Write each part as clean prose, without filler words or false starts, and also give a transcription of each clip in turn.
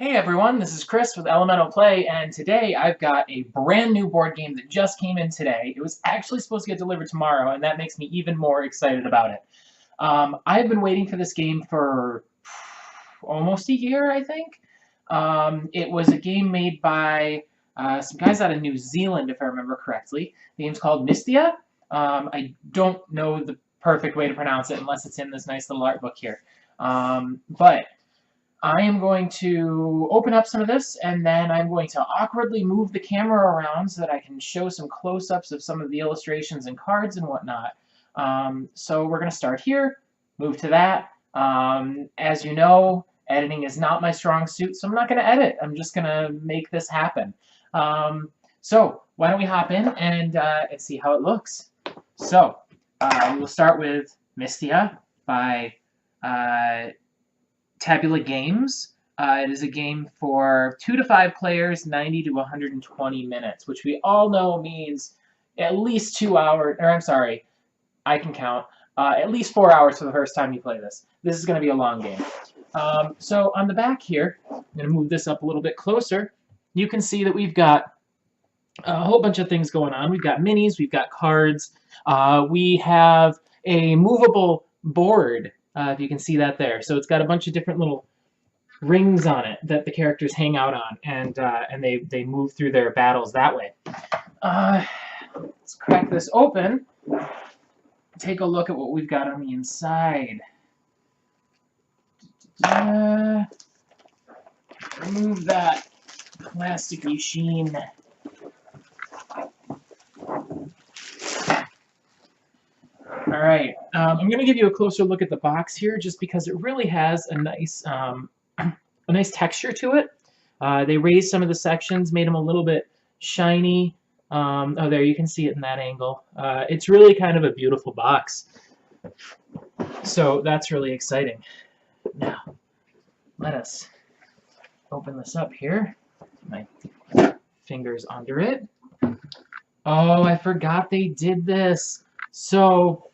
Hey everyone, this is Chris with Elemental Play, and today I've got a brand new board game that just came in today. It was actually supposed to get delivered tomorrow, and that makes me even more excited about it. I've been waiting for this game for almost a year, I think. It was a game made by some guys out of New Zealand, if I remember correctly. The game's called Mysthea. I don't know the perfect way to pronounce it unless it's in this nice little art book here. But I am going to open up some of this, and then I'm going to awkwardly move the camera around so that I can show some close-ups of some of the illustrations and cards and whatnot. So we're going to start here, move to that. As you know, editing is not my strong suit, so I'm not going to edit. I'm just going to make this happen. So why don't we hop in and see how it looks. So we will start with Mysthea by Tabula Games. It is a game for 2 to 5 players, 90 to 120 minutes, which we all know means at least 2 hours, or I'm sorry, I can count, at least 4 hours for the first time you play this. This is going to be a long game. So on the back here, I'm going to move this up a little bit closer. You can see that we've got a whole bunch of things going on. We've got minis, we've got cards, we have a movable board. If you can see that there. So it's got a bunch of different little rings on it that the characters hang out on, and they move through their battles that way. Let's crack this open. Take a look at what we've got on the inside. Remove that plasticky sheen. All right, I'm going to give you a closer look at the box here, just because it really has a nice texture to it. They raised some of the sections, made them a little bit shiny. Oh, there, you can see it in that angle. It's really kind of a beautiful box. So that's really exciting. Now, let us open this up here. My fingers under it. Oh, I forgot they did this. So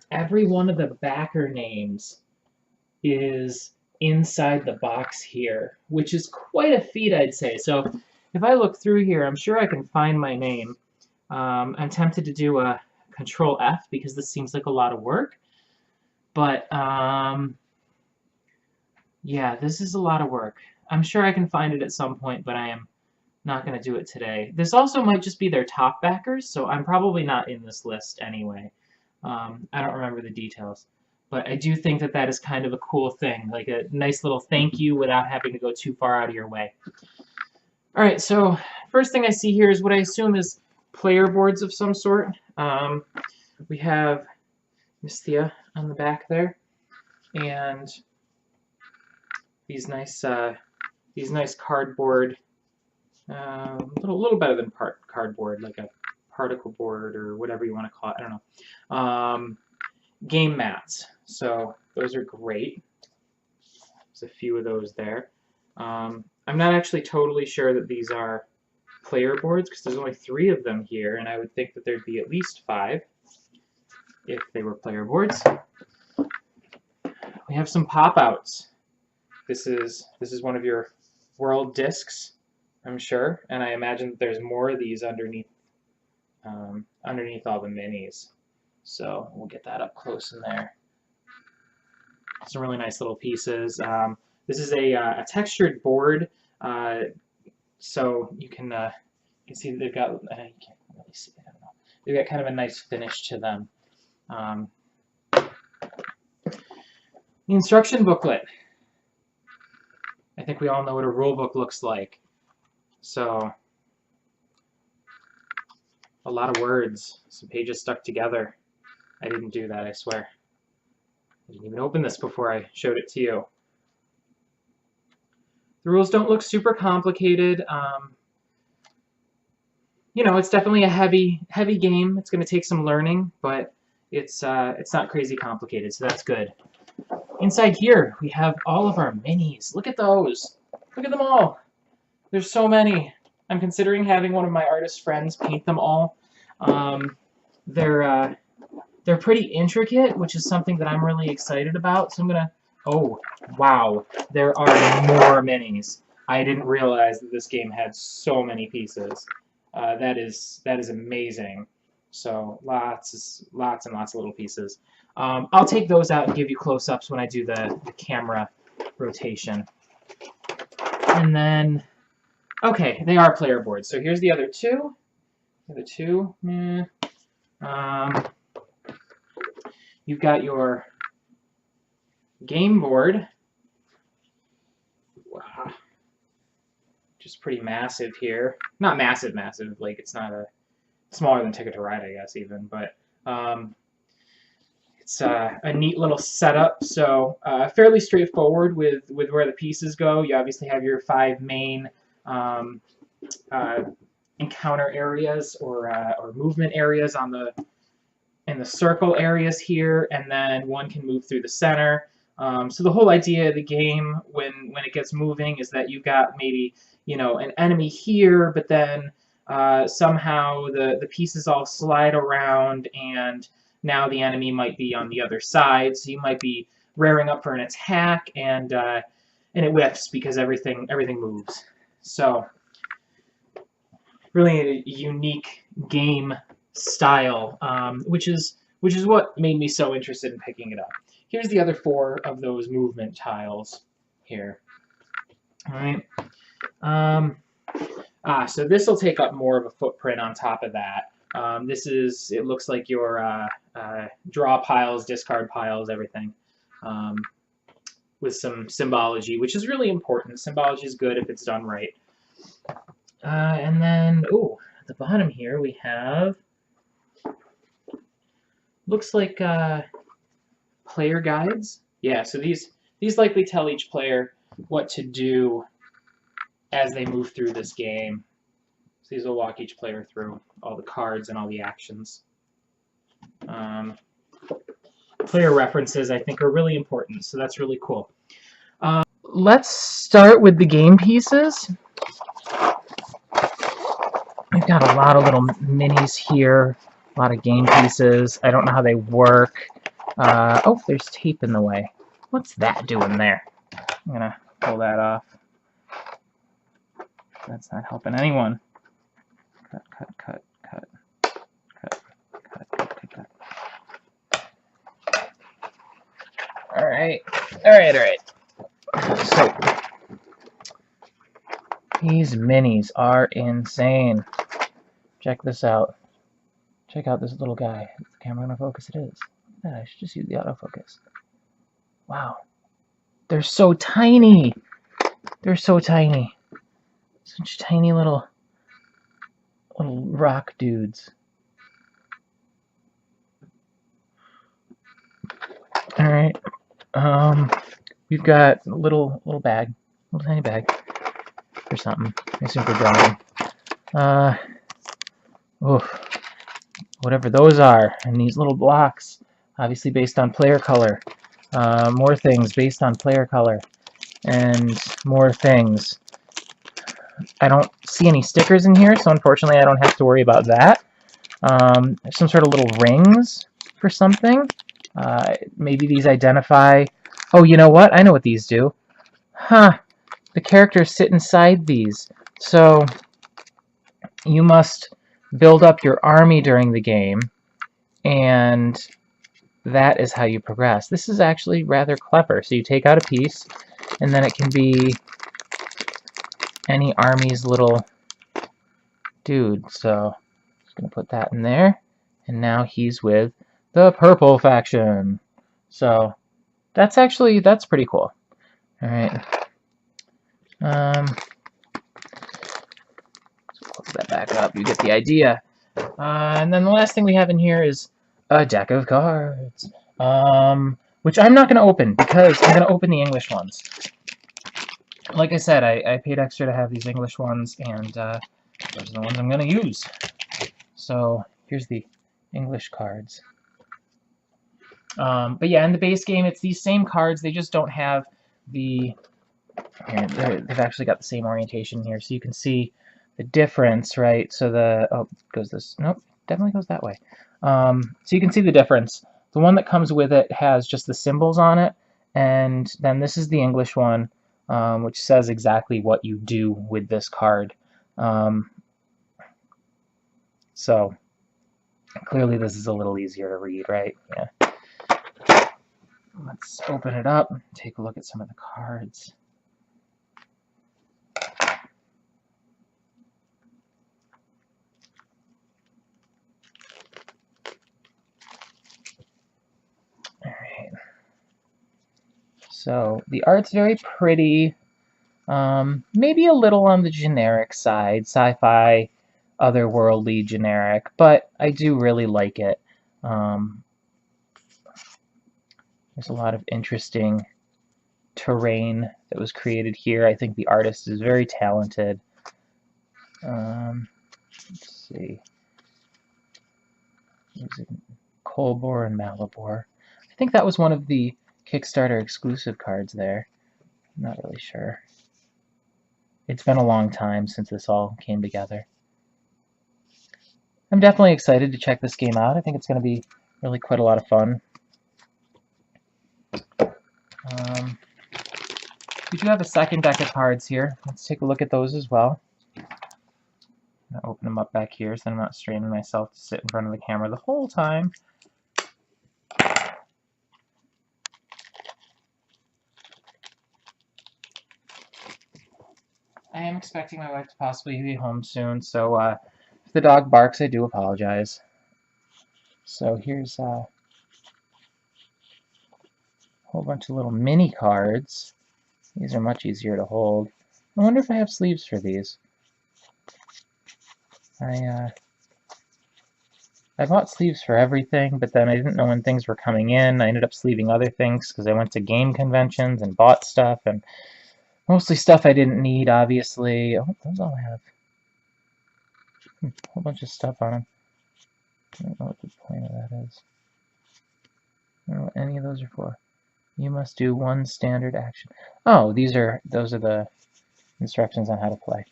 every one of the backer names is inside the box here, which is quite a feat, I'd say. So if I look through here, I'm sure I can find my name. I'm tempted to do a Control F because this seems like a lot of work. But yeah, this is a lot of work. I'm sure I can find it at some point, but I am not going to do it today. This also might just be their top backers, so I'm probably not in this list anyway. I don't remember the details. But I do think that that is kind of a cool thing, like a nice little thank you without having to go too far out of your way. All right, so first thing I see here is what I assume is player boards of some sort. We have Mysthea on the back there, and these nice cardboard. A little better than cardboard, like a particle board or whatever you want to call it. I don't know. Game mats. So those are great. There's a few of those there. I'm not actually totally sure that these are player boards because there's only 3 of them here, and I would think that there'd be at least 5 if they were player boards. We have some pop-outs. This is one of your world discs, I'm sure, and I imagine that there's more of these underneath all the minis. So we'll get that up close in there. Some really nice little pieces. This is a textured board, so you can see that they've got. You can't really see it. I don't know. They've got kind of a nice finish to them. The instruction booklet. I think we all know what a rule book looks like. So, a lot of words, some pages stuck together. I didn't do that, I swear. I didn't even open this before I showed it to you. The rules don't look super complicated. You know, it's definitely a heavy game. It's going to take some learning, but it's not crazy complicated, so that's good. Inside here, we have all of our minis. Look at those. Look at them all. There's so many. I'm considering having one of my artist friends paint them all. They're pretty intricate, which is something that I'm really excited about. So I'm gonna Oh, wow. There are more minis. I didn't realize that this game had so many pieces. That is amazing. So lots and lots of little pieces. I'll take those out and give you close-ups when I do the camera rotation. And then, okay, they are player boards. So here's the other two. The other two. You've got your game board. Wow. Just pretty massive here. Not massive, massive. Like, it's not a smaller than Ticket to Ride, I guess, even. But it's a neat little setup. So fairly straightforward with where the pieces go. You obviously have your 5 main encounter areas or movement areas in the circle areas here, and then one can move through the center. So the whole idea of the game, when it gets moving, is that you've got maybe, you know, an enemy here, but then somehow the pieces all slide around, and now the enemy might be on the other side. So you might be rearing up for an attack, and it whiffs because everything moves. So really a unique game style, which is what made me so interested in picking it up. Here's the other 4 of those movement tiles here. All right. So this will take up more of a footprint on top of that. It looks like your draw piles, discard piles, everything, with some symbology, which is really important. Symbology is good if it's done right. And then, at the bottom here we have, looks like player guides. Yeah, so these likely tell each player what to do as they move through this game. So these will walk each player through all the cards and all the actions. Player references, I think, are really important, so that's really cool. Let's start with the game pieces. We've got a lot of little minis here, a lot of game pieces. I don't know how they work. Oh, there's tape in the way. What's that doing there? I'm going to pull that off. That's not helping anyone. Cut. All right. So, these minis are insane. Check this out. Check out this little guy. Is the camera gonna focus? It is. Yeah, I should just use the autofocus. Wow. They're so tiny. They're so tiny. Such tiny little rock dudes. All right. We've got a little bag, little tiny bag for something. I assume for drawing. Whatever those are, and these little blocks, obviously based on player color. More things based on player color, and more things. I don't see any stickers in here, so unfortunately I don't have to worry about that. There's some sort of little rings for something. Maybe these identify... Oh, you know what? I know what these do. Huh. The characters sit inside these. So you must build up your army during the game, and that is how you progress. This is actually rather clever. So you take out a piece, and then it can be any army's little dude. So I'm just going to put that in there, and now he's with the purple faction. So that's pretty cool. All right. Close that back up. You get the idea. And then the last thing we have in here is a deck of cards, which I'm not going to open because I'm going to open the English ones. Like I said, I paid extra to have these English ones, and those are the ones I'm going to use. So here's the English cards. But yeah, in the base game, it's these same cards. They just don't have the... They've actually got the same orientation here, so you can see the difference, right? So the... Oh, goes this... Nope, definitely goes that way. So you can see the difference. The one that comes with it has just the symbols on it, And then this is the English one, which says exactly what you do with this card. So clearly this is a little easier to read, right? Yeah. Let's open it up, take a look at some of the cards. All right. So the art's very pretty. Maybe a little on the generic side, sci-fi, otherworldly generic, but I do really like it. There's a lot of interesting terrain that was created here. I think the artist is very talented. Let's see. Kolbor and Malibor. I think that was one of the Kickstarter exclusive cards there. I'm not really sure. It's been a long time since this all came together. I'm definitely excited to check this game out. I think it's going to be really quite a lot of fun. We do have a second deck of cards here. Let's take a look at those as well. I'm going to open them up back here so I'm not straining myself to sit in front of the camera the whole time. I am expecting my wife to possibly be home soon, so if the dog barks, I do apologize. So here's a whole bunch of little mini cards. These are much easier to hold. I wonder if I have sleeves for these. I bought sleeves for everything, but then I didn't know when things were coming in. I ended up sleeving other things because I went to game conventions and bought stuff, and mostly stuff I didn't need, obviously. Oh, those all have a whole bunch of stuff on them. I don't know what the point of that is. I don't know what any of those are for. You must do one standard action. Oh, those are the instructions on how to play.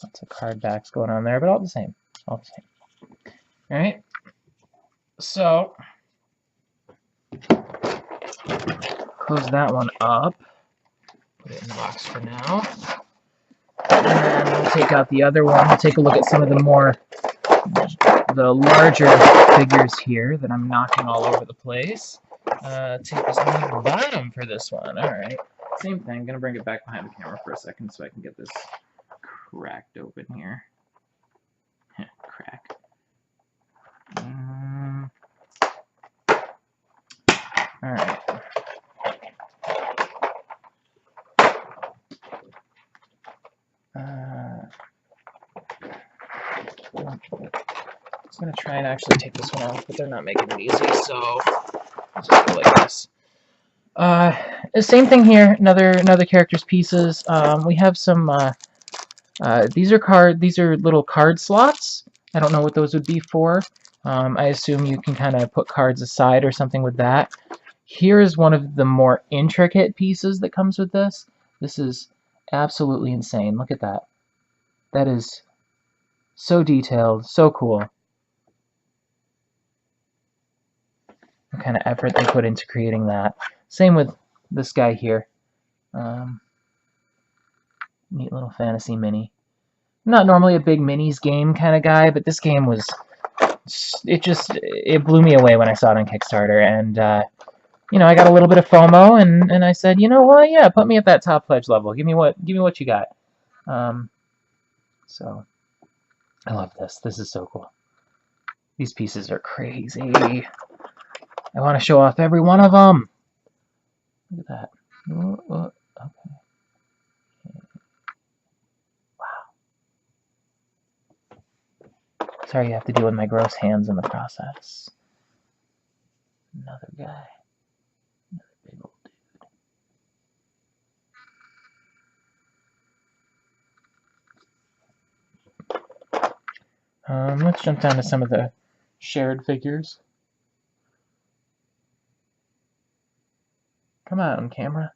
Lots of card backs going on there, but all the same. All the same. All right. So close that one up. Put it in the box for now. And then we'll take out the other one. We'll take a look at some of the larger figures here that I'm knocking all over the place. Take this on the bottom for this one. All right. Same thing. I'm going to bring it back behind the camera for a second so I can get this cracked open here. Crack. All right. I'm going to try and actually take this one off, but they're not making it easy, so I'll just go like this. The same thing here. Another character's pieces. We have some. These are little card slots. I don't know what those would be for. I assume you can kind of put cards aside or something with that. Here is one of the more intricate pieces that comes with this. This is absolutely insane. Look at that. That is so detailed, so cool. What kind of effort they put into creating that. Same with this guy here. Neat little fantasy mini. I'm not normally a big minis game kind of guy, but this game was... It blew me away when I saw it on Kickstarter, and you know, I got a little bit of FOMO, and I said, you know what, yeah, put me at that top pledge level. Give me what you got. So I love this. This is so cool. These pieces are crazy. I want to show off every one of them. Look at that. Okay. Wow. Sorry you have to deal with my gross hands in the process. Another guy. Another big old dude. Let's jump down to some of the shared figures. Come on, camera.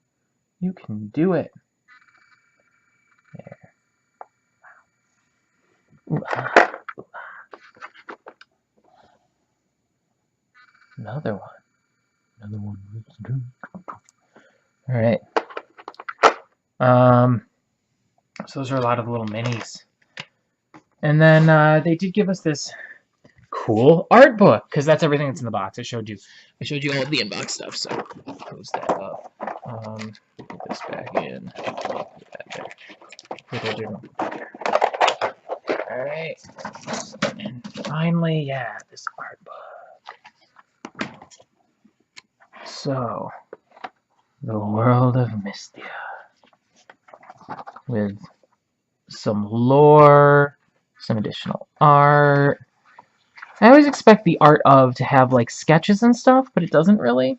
You can do it. There. Ooh, ah. Ooh, ah. Another one. Another one. All right. So those are a lot of little minis. And then they did give us this cool art book, because that's everything that's in the box. I showed you all of the inbox stuff, so close that up. Put this back in. Put that there. Alright. And finally, yeah, this art book. So, the world of Mysthea. With some lore, some additional art. I always expect the art of to have like sketches and stuff, but it doesn't really.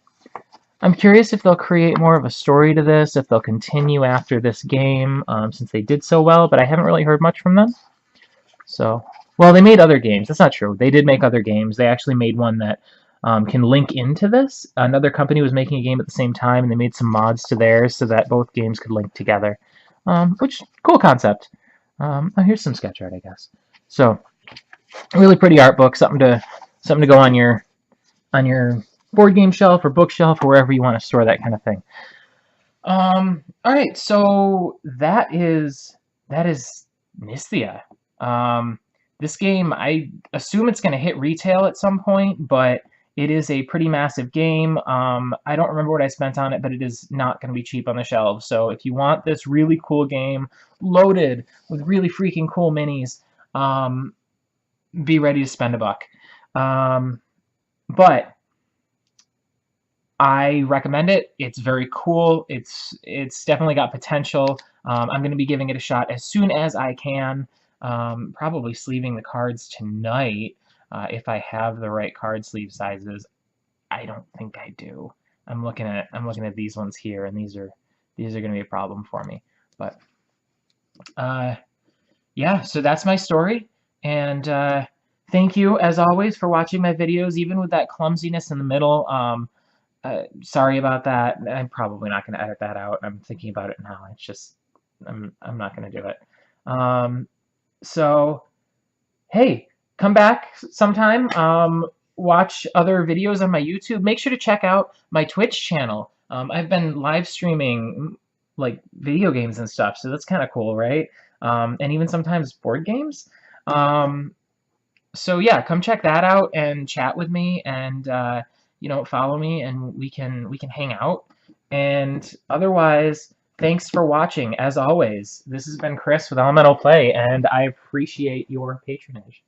I'm curious if they'll create more of a story to this, if they'll continue after this game, since they did so well, but I haven't really heard much from them. So, well, they made other games. That's not true. They did make other games. They actually made one that can link into this. Another company was making a game at the same time, and they made some mods to theirs so that both games could link together. Which, cool concept. Oh, here's some sketch art, I guess. So, really pretty art book, something to go on your board game shelf or bookshelf or wherever you want to store that kind of thing. All right, so that is Mysthea. This game, I assume it's going to hit retail at some point, but it is a pretty massive game. I don't remember what I spent on it, but it is not going to be cheap on the shelves. So if you want this really cool game loaded with really freaking cool minis, be ready to spend $1. But I recommend it. It's very cool. It's definitely got potential. I'm going to be giving it a shot as soon as I can. Probably sleeving the cards tonight if I have the right card sleeve sizes. I don't think I do. I'm looking at these ones here, and these are going to be a problem for me. But yeah, so that's my story, and thank you as always for watching my videos, even with that clumsiness in the middle. Sorry about that. I'm probably not going to edit that out. I'm thinking about it now. It's just I'm not going to do it. So hey, come back sometime. Watch other videos on my YouTube. Make sure to check out my Twitch channel. I've been live streaming like video games and stuff, so that's kind of cool, right? And even sometimes board games. So yeah, come check that out and chat with me, and follow me, and we can hang out. And otherwise, thanks for watching. As always, this has been Chris with Elemental Play, and I appreciate your patronage.